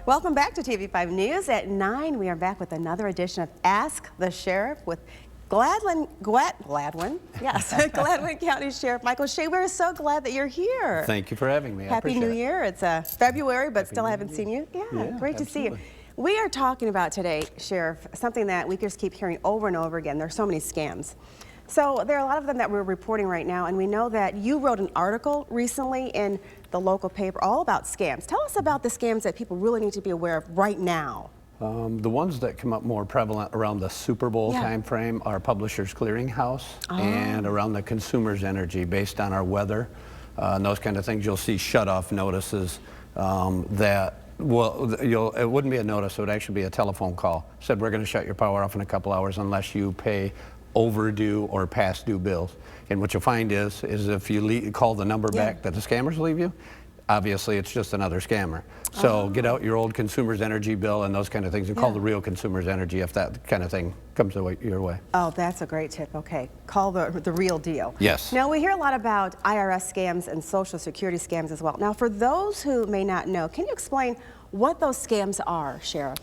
Welcome back to TV5 News. At 9, we are back with another edition of Ask the Sheriff with Gladwin, yes, Gladwin County Sheriff Michael Shea. We're so glad that you're here. Thank you for having me. Happy New Year. It's February, but still haven't seen you. Yeah, great to see you. We are talking about today, Sheriff, something that we just keep hearing over and over again. There's so many scams. So there are a lot of them that we're reporting right now, and we know that you wrote an article recently in the local paper all about scams. Tell us about the scams that people really need to be aware of right now. The ones that come up more prevalent around the Super Bowl time frame are Publishers Clearinghouse and around the Consumer's Energy based on our weather and those kind of things. You'll see shut-off notices that, well, it wouldn't be a notice, it would actually be a telephone call. Said we're going to shut your power off in a couple hours unless you pay overdue or past due bills. And what you'll find is if you call the number back that the scammers leave you, obviously it's just another scammer. So get out your old Consumer's Energy bill and those kind of things and call the real Consumer's Energy if that kind of thing comes your way. Oh, that's a great tip. Okay, call the real deal. Yes. Now we hear a lot about IRS scams and Social Security scams as well. Now for those who may not know, can you explain what those scams are, Sheriff?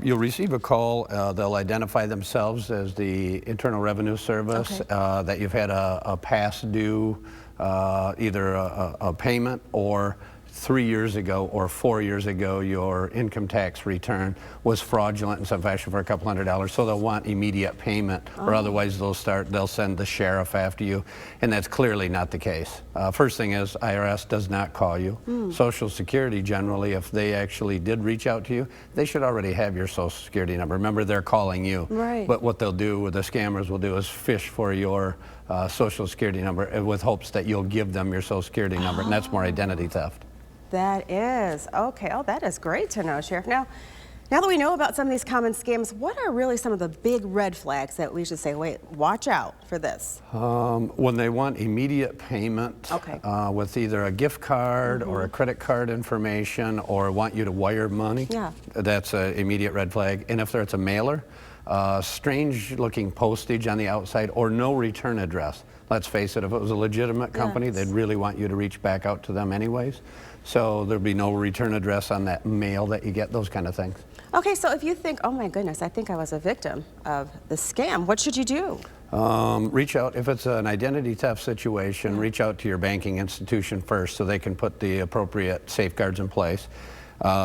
You'll receive a call. They'll identify themselves as the Internal Revenue Service, that you've had a past due, either a payment or 3 years ago or 4 years ago your income tax return was fraudulent in some fashion for a couple $100, so they'll want immediate payment or otherwise they'll send the sheriff after you, and that's clearly not the case. First thing is IRS does not call you. Social Security generally, if they actually did reach out to you, they should already have your Social Security number. Remember, they're calling you. Right. But what they'll do, what the scammers will do is fish for your Social Security number with hopes that you'll give them your Social Security number, and that's more identity theft. That is. Okay. Oh, that is great to know, Sheriff. Now that we know about some of these common scams, what are really some of the big red flags that we should say, wait, watch out for this? When they want immediate payment with either a gift card or a credit card information or want you to wire money, that's an immediate red flag. And if it's a mailer, strange looking postage on the outside or no return address. Let's face it, if it was a legitimate company, they'd really want you to reach back out to them anyways. So there'd be no return address on that mail that you get, those kind of things. Okay, so if you think, oh my goodness, I think I was a victim of the scam, what should you do? Reach out, if it's an identity theft situation, reach out to your banking institution first so they can put the appropriate safeguards in place.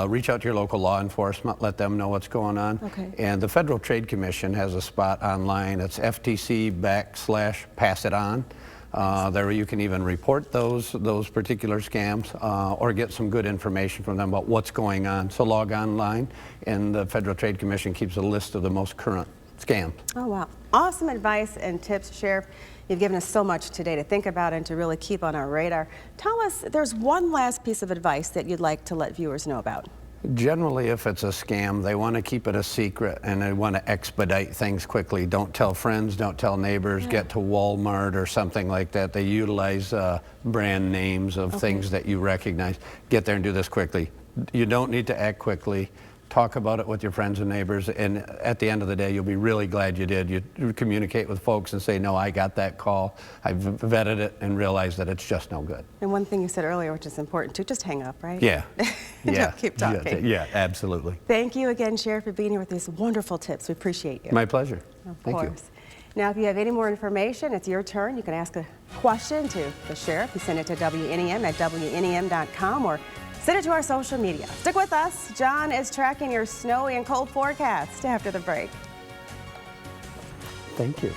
Reach out to your local law enforcement, let them know what's going on. And the Federal Trade Commission has a spot online. It's FTC/pass-it-on. There you can even report those particular scams or get some good information from them about what's going on. So log online, and the Federal Trade Commission keeps a list of the most current scams. Oh, wow. Awesome advice and tips, Sheriff. You've given us so much today to think about and to really keep on our radar. Tell us, there's one last piece of advice that you'd like to let viewers know about. Generally, if it's a scam, they want to keep it a secret and they want to expedite things quickly. Don't tell friends, don't tell neighbors, get to Walmart or something like that. They utilize brand names of things that you recognize. Get there and do this quickly. You don't need to act quickly. Talk about it with your friends and neighbors, and at the end of the day, you'll be really glad you did. You communicate with folks and say, no, I got that call, I've vetted it, and realized that it's just no good. And one thing you said earlier, which is important too, just hang up, right? Yeah. Don't keep talking. Yeah, absolutely. Thank you again, Sheriff, for being here with these wonderful tips. We appreciate you. My pleasure. Thank you. Now, if you have any more information, it's your turn. You can ask a question to the Sheriff. You send it to WNEM@WNEM.com or send it to our social media. Stick with us. John is tracking your snowy and cold forecast after the break. Thank you.